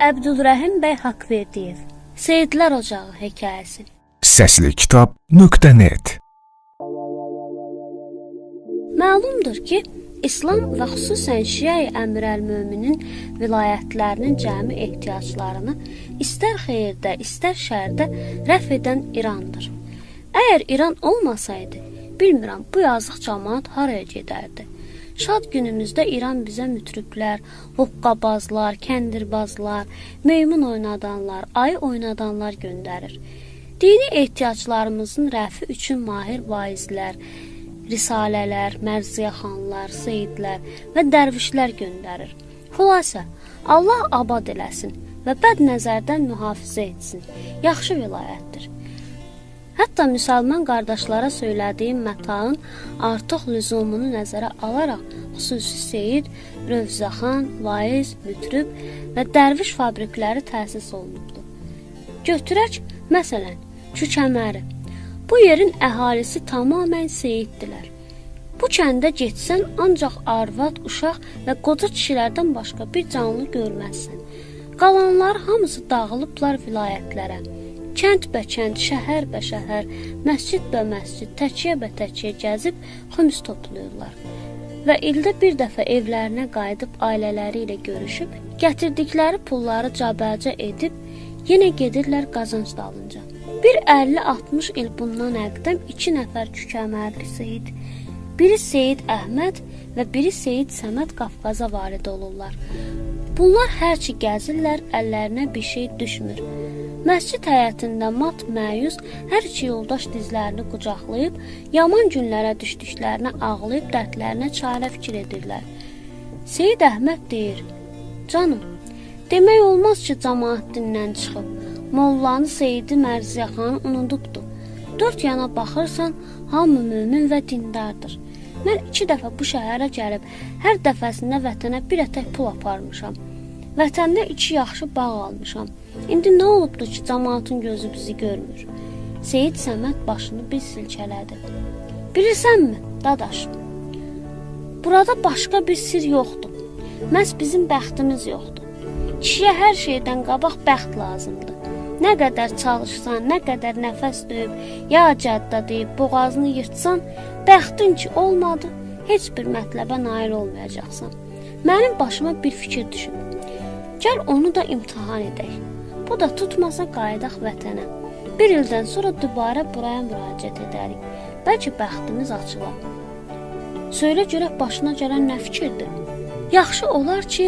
Əbdülrəhim bəy Haqverdiyev, Seyidlər Ocağı hekayəsi. Səslikitab.net Məlumdur ki, İslam və xüsusən Şiə-i Əmirəl-Möminin vilayətlərinin cəmi ehtiyaclarını istər xeyirdə, istər şərdə rəf edən İrandır. Əgər İran olmasaydı, bilmirəm bu yazıq cəmaat haraya gedərdi. Şad günümüzdə İran bizə mütriblər, hoqqabazlar, kəndirbazlar, meymun oynadanlar, ayı oynadanlar göndərir. Dini ehtiyaclarımızın rəfi üçün mahir vaizlər, risalələr, mərziyaxanlar, seyidlər və dərvişlər göndərir. Xülasə, Allah abad eləsin və bəd nəzərdən mühafizə etsin. Yaxşı vilayətdir. Hətta müsəlman qardaşlara söylədiyim mətaın artıq lüzumunu nəzərə alaraq xüsusi seyid, rövzəxan, vaiz, mütrib və dərviş fabrikləri təsis olunubdur. Götürək, məsələn, Çükəməri. Bu yerin əhalisi tamamən seyiddirlər. Bu kəndə getsən ancaq arvad, uşaq və qoca kişilərdən başqa bir canlı görməzsən. Qalanlar hamısı dağılıblar vilayətlərə. Kənd bə kənd, şəhər bə şəhər, məscid bə məscid, təkyə bə təkyə gəzib xümus toplayırlar. Və ildə bir dəfə evlərinə qayıdıb ailələri ilə görüşüb, gətirdikləri pulları cəbəcə edib, yenə gedirlər qazanc dalınca. Bir 50-60 il bundan əqdəm 2 nəfər Çükəmərli seyid, biri Seyid Əhməd və biri Seyid Səməd Qafqaza varid olurlar. Bunlar hərçi gəzirlər, əllərinə bir şey düşmür. Məscid həyətində mat məyus hər iki yoldaş dizlərini qucaqlayıb, yaman günlərə düşdüklərinə ağlayıb dərdlərinə çarə fikir edirlər. Seyid Əhməd deyir, canım, demək olmaz ki, cəmaat dindən çıxıb, mollanı, seyidi, mərziyaxanı unudubdur. Dörd yana baxırsan, hamı mömin və dindardır. Mən 2 dəfə bu şəhərə gəlib, hər dəfəsində vətənə bir ətək pul aparmışam. Vətəndə 2 yaxşı bağ almışam. İndi nə olubdur ki, cəmaatın gözü bizi görmür? Seyid Səməd başını bir silkələdi. Bilirsənmi, dadaş? Burada başqa bir sir yoxdur. Məhz bizim bəxtimiz yoxdur. Kişiyə hər şeydən qabaq bəxt lazımdır. Nə qədər çalışsan, nə qədər nəfəs döyüb, ya cəddə deyib, boğazını yırtsan, bəxtin ki olmadı, heç bir mətləbə nail olmayacaqsan. Mənim başıma bir fikir düşüb. Gəl onu da imtihan edək. Bu da tutmasa qayıdaq vətənə. Bir ildən sonra dübarə buraya müraciət edərik. Bəlkə bəxtimiz açılar. Söylə görək başına gələn nə fikirdir? Yaxşı olar ki,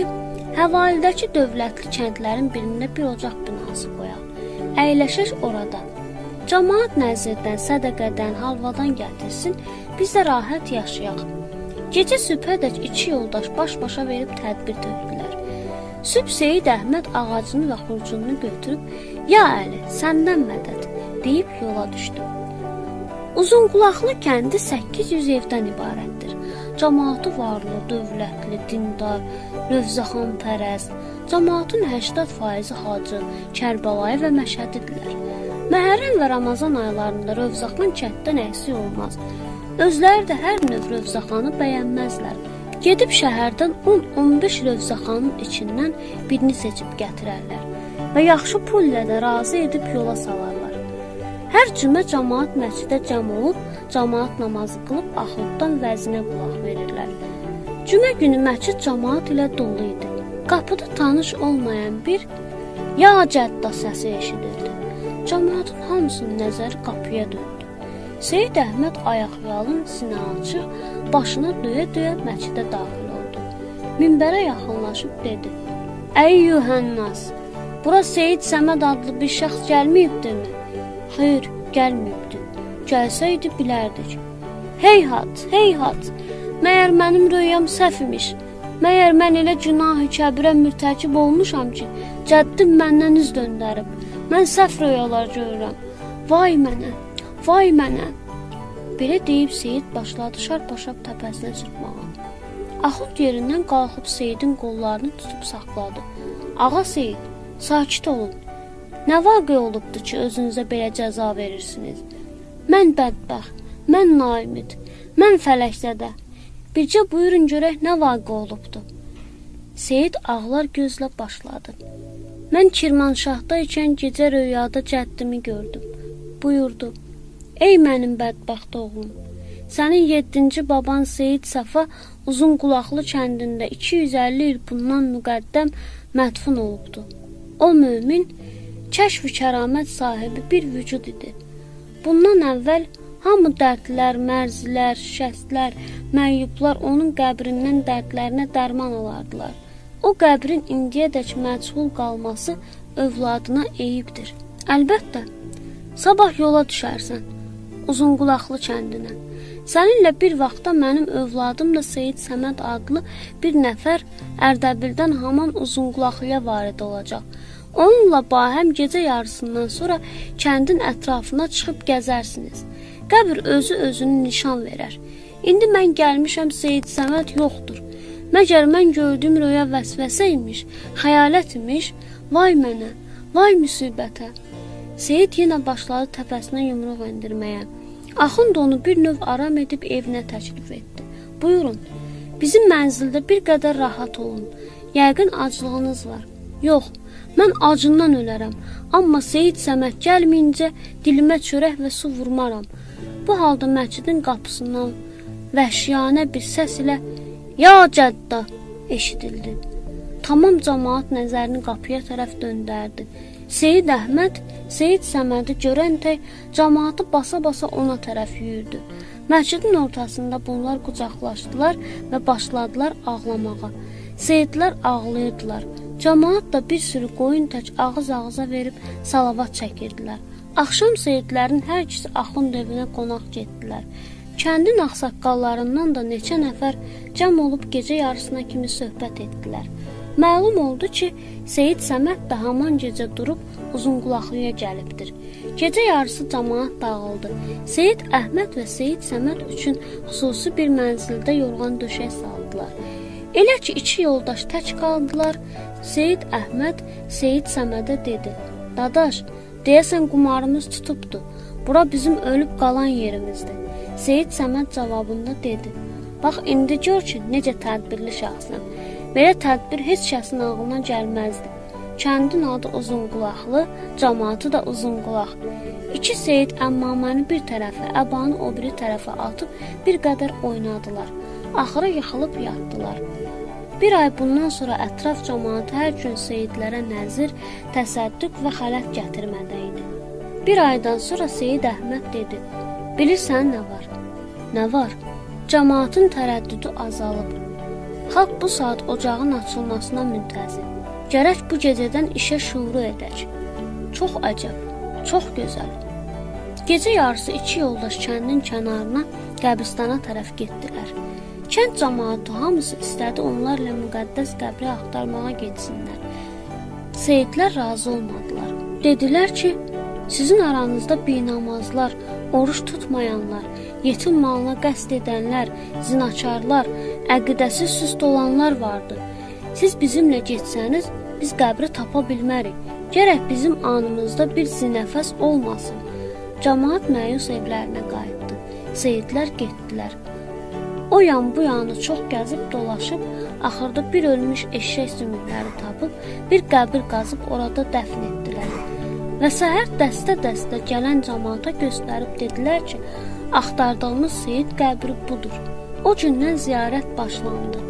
həvalidəki dövlətli kəndlərin birində bir ocaq binası qoyaq. Əyləşək orada. Cəmaat nəzirdən, sədəqədən, halvadan gətirsin, biz də rahat yaşayaq. Gecə sübhədək 2 yoldaş baş-başa verib tədbir tökdülər. Sübh Seyid Əhməd ağacını və xurcununu götürüb, ya Əli, səndən mədəd, deyib yola düşdü. Uzunqulaqlı kəndi 800 evdən ibarətdir. Cəmaatı varlı, dövlətli, dindar, rövzəxan pərəst, cəmaatın 80% hacı, Kərbəlayı və Məşədidirlər. Məhərrəm və Ramazan aylarında rövzəxan kənddən əksik olmaz. Özləri də hər növ rövzəxanı bəyənməzlər. Gedib şəhərdən 10-15 rövzəxanın içindən birini seçib gətirərlər və yaxşı pul ilə də razı edib yola salarlar. Hər cümə cəmaat məscidə cəm olub, cəmaat namazı qılıb axuddan vəzinə qulaq verirlər. Cümə günü məscid cəmaat ilə dolu idi. Qapıda tanış olmayan bir ya cədda səsi eşidildi. Cəmaatın hamısının nəzəri qapıya döndü. Seyid Əhməd ayaqyalın, sinə açıq, başına döyə-döyə məscidə daxil oldu. Minbərə yaxınlaşıb dedi, Əyyuhənnas, bura Seyid Səməd adlı bir şəxs gəlməyibdirmi? Xeyr, gəlməyibdir. Gəlsəydi bilərdik. Heyhat, heyhat, məyər mənim röyam səhv imiş. Məyər mən elə günah-ı kəbirə mürtəkib olmuşam ki, cəddim məndən üz döndərib. Mən səhv röyalar görürəm. Vay mənə, vay mənə. Belə deyib Seyid başladı şarpaşap təpəsinə çırpmağa. Axund yerindən qalxıb Seyidin qollarını tutub saxladı. Ağa Seyid, sakit olun. Nə vaqe olubdur ki, özünüzə belə cəza verirsiniz? Mən bədbəxt, mən naimid, mən fələkzədə. Bircə buyurun görək nə vaqe olubdur. Seyid ağlar gözlə başladı. Mən Kirmanşahda ikən gecə rüyada cəddimi gördüm. Buyurdu: Ey mənim bədbəxt oğlum, sənin 7-ci baban Seyid Səfa uzun qulaqlı kəndində 250 il bundan müqəddəm mədfun olubdu. O mömin, kəşf-ü kəramət sahibi bir vücud idi. Bundan əvvəl hamı dərdlər, mərzilər, şikəstlər, məyyublar onun qəbrindən dərdlərinə dərman alardılar. O qəbrin indiyədək məchul qalması övladına eyibdir. Əlbəttə, sabah yola düşərsən, uzun qulaqlı kəndinə. Səninlə bir vaxtda mənim övladım da Seyid Səməd adlı bir nəfər Ərdəbildən haman uzun qulaqlıya varid olacaq. Onunla bahəm gecə yarısından sonra kəndin ətrafına çıxıb gəzərsiniz. Qəbir özünü nişan verər. İndi mən gəlmişəm, Seyid Səməd yoxdur. Məgər mən gördüyüm röya vəsvəsə imiş, xəyalət imiş? Vay mənə, vay müsibətə. Seyid yenə başladı təpəsinə yumruq endirməyə. Axund onu bir növ aram edib evinə təklif etdi. Buyurun, bizim mənzildə bir qədər rahat olun. Yəqin aclığınız var. Yox, mən acından ölərəm. Amma Seyid Səməd gəlməyincə dilimə çörək və su vurmaram. Bu halda məscidin qapısından vəhşiyanə bir səs ilə "Ya cəddə" eşidildi. Tamam cəmaət nəzərini qapıya tərəf döndərdi. Seyid Əhməd, Seyid Səmədi görən tək cəmaatı basa-basa ona tərəf yüyürdü. Məscidin ortasında bunlar qucaqlaşdılar və başladılar ağlamağa. Seyidlər ağlayırdılar. Cəmaat da bir sürü qoyun tək ağız-ağıza verib salavat çəkirdilər. Axşam seyidlərin hər ikisi Axund evinə qonaq getdilər. Kəndin ağsaqqallarından da neçə nəfər cəm olub gecə yarısına kimi söhbət etdilər. Məlum oldu ki, Seyid Səməd də haman gecə durub uzun qulaqlıya gəlibdir. Gecə yarısı cəmaat dağıldı. Seyid Əhməd və Seyid Səməd üçün xüsusi bir mənzildə yorğan döşək saldılar. Elə ki, iki yoldaş tək qaldılar. Seyid Əhməd Seyid Səmədə dedi: Dadaş, deyəsən qumarımız tutubdu. Bura bizim ölüb qalan yerimizdir. Seyid Səməd cavabında dedi: Bax, indi gör ki, necə tədbirli şəxsən. Belə tədbir heç kəsin ağlına gəlməzdi. Kəndin adı uzun qulaqlı, cəmaatı da uzun qulaq. İki Seyid əmmaməni bir tərəfə, əbanı o biri tərəfə atıb bir qədər oynadılar. Axıra yıxılıb yatdılar. Bir ay bundan sonra ətraf cəmaatı hər gün Seyidlərə nəzir, təsəddüq və xələt gətirmədə idi. Bir aydan sonra Seyid Əhməd dedi: Bilirsən nə var? Nə var? Cəmaatın tərəddüdü azalıb. Xalq bu saat ocağın açılmasına müntəzir. Gərək bu gecədən işə şüuru edək. Çox əcəb, çox gözəl. Gecə yarısı iki yoldaş kəndin kənarına, qəbristana tərəf getdilər. Kənd cəmaatı hamısı istədi onlarla müqəddəs qəbri axtarmağa getsinlər. Seyidlər razı olmadılar. Dedilər ki, sizin aranızda binamazlar, oruç tutmayanlar, yetim malına qəsd edənlər, zinakarlar, əqidəsi süst olanlar vardır. Siz bizimlə getsəniz, biz qəbri tapa bilmərik. Gərək bizim anımızda bir zinəfəs olmasın. Cəmaat məyus evlərinə qayıtdı. Seyidlər getdilər. O yan bu yanı çox gəzib dolaşıb, axırda bir ölmüş eşşək sümükləri tapıb, bir qəbir qazıb orada dəfn etdilər. Və səhər dəstə-dəstə gələn cəmaata göstərib dedilər ki, axtardığımız Seyid qəbri budur. O gündən ziyarət başlandı.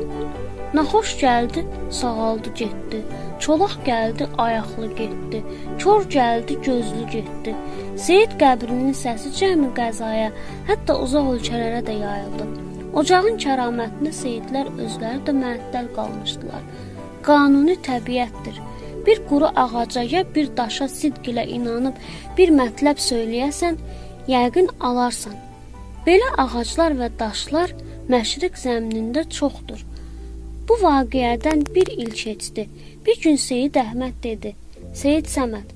Naxoş gəldi, sağaldı getdi. Çolaq gəldi, ayaqlı getdi. Kor gəldi, gözlü getdi. Seyid qəbrinin səsi cəmi qəzaya, hətta uzaq ölkələrə də yayıldı. Ocağın kəramətini seyidlər özləri də məəttəl qalmışdılar. Qanuni təbiətdir. Bir quru ağaca ya bir daşa sidq ilə inanıb bir mətləb söyləyəsən, yəqin alarsan. Belə ağaclar və daşlar məşriq zəminində çoxdur. Bu vaqiədən bir il keçdi. Bir gün Seyid Əhməd dedi: Seyid Səməd,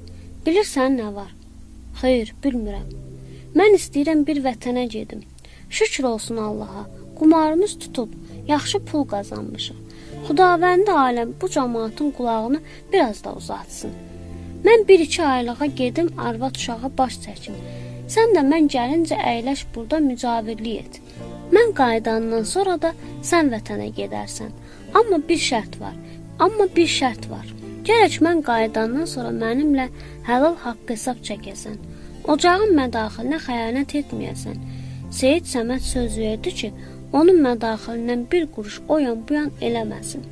bilirsən nə var? Xeyr, bilmirəm. Mən istəyirəm bir vətənə gedim. Şükür olsun Allaha, qumarımız tutub, yaxşı pul qazanmışıq. Xudavəndi aləm bu cəmaatın qulağını biraz da uzatsın. Mən 1-2 aylığa gedim, arvad uşağa baş çəkim. Sən də mən gəlincə əyləş burada mücavirlik et. Mən qayıdandan sonra da sən vətənə gedərsən. Amma bir şərt var. Amma bir şərt var. Gərək mən qayıdandan sonra mənimlə həlal haqq hesab çəkəsən. Ocağın mədaxilinə xəyanət etməyəsən. Seyid Səməd söz verdi ki, onun mədaxilindən bir quruş o yan bu yan eləməsin.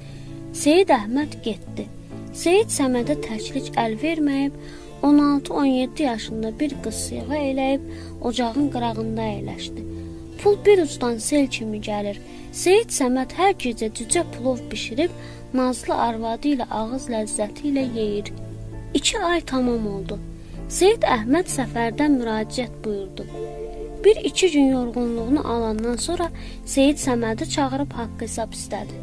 Seyid Əhməd getdi. Seyid Səmədə təklik əl verməyib, 16-17 yaşında bir qız siyğa eləyib, ocağın qırağında əyləşdi. Pul bir ucdan sel kimi gəlir. Seyid Səməd hər gecə cücə plov bişirib, nazlı arvadı ilə ağız ləzzəti ilə yeyir. 2 ay tamam oldu. Seyid Əhməd səfərdən müraciət buyurdu. 1-2 gün yorğunluğunu alandan sonra Seyid Səmədi çağırıb haqq hesab istədi.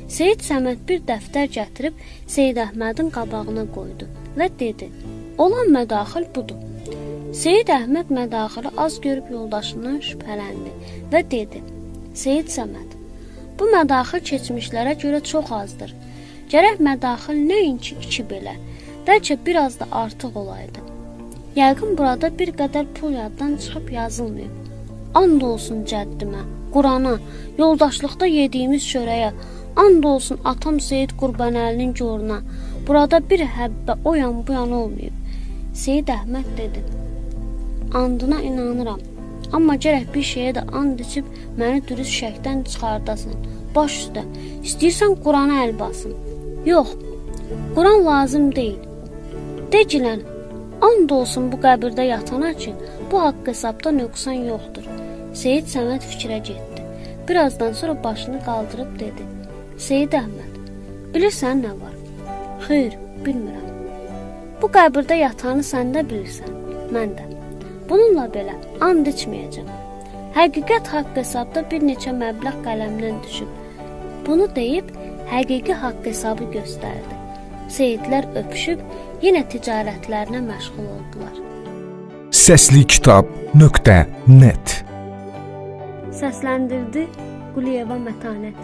Seyid Səməd bir dəftər gətirib Seyid Əhmədin qabağına qoydu və dedi: "Olan mədaxil budur." Seyid Əhməd mədaxili az görüb yoldaşından şübhələndi və dedi: "Seyid Səməd, bu mədaxil keçmişlərə görə çox azdır. Gərək mədaxil nəinki 2 belə, bəlkə biraz da artıq olaydı. Yəqin burada bir qədər pul yaddan çıxıb yazılmayıb. And olsun cəddimə, Qurana, yoldaşlıqda yediyimiz çörəyə, and olsun atam Seyid Qurbanəlinin goruna. Burada bir həbbə o yan bu yan olmayıb." Seyid Əhməd dedi: "Andına inanıram. Amma gərək bir şeyə də and içib məni dürüst şəkdən çıxardasan. Baş üstə. İstəyirsən Qurana əl basın." "Yox, Quran lazım deyil. Decilən, and olsun bu qəbirdə yatana ki, bu haqq hesabda nöqsan yoxdur." Seyid Səməd fikrə getdi. Birazdan sonra başını qaldırıb dedi: "Seyid Əhməd, bilirsən nə var?" "Xeyr, bilmirəm." "Bu qəbirdə yatanı sən də bilirsən, mən də. Bununla belə and içməyəcəm. Həqiqət haqq hesabda bir neçə məbləğ qələmdən düşüb." Bunu deyib həqiqi haqq hesabı göstərdi. Seyidlər öpüşüb yenə ticarətlərinə məşğul oldular. Səslikitab.net Səsləndirdi Quliyeva Mətanət.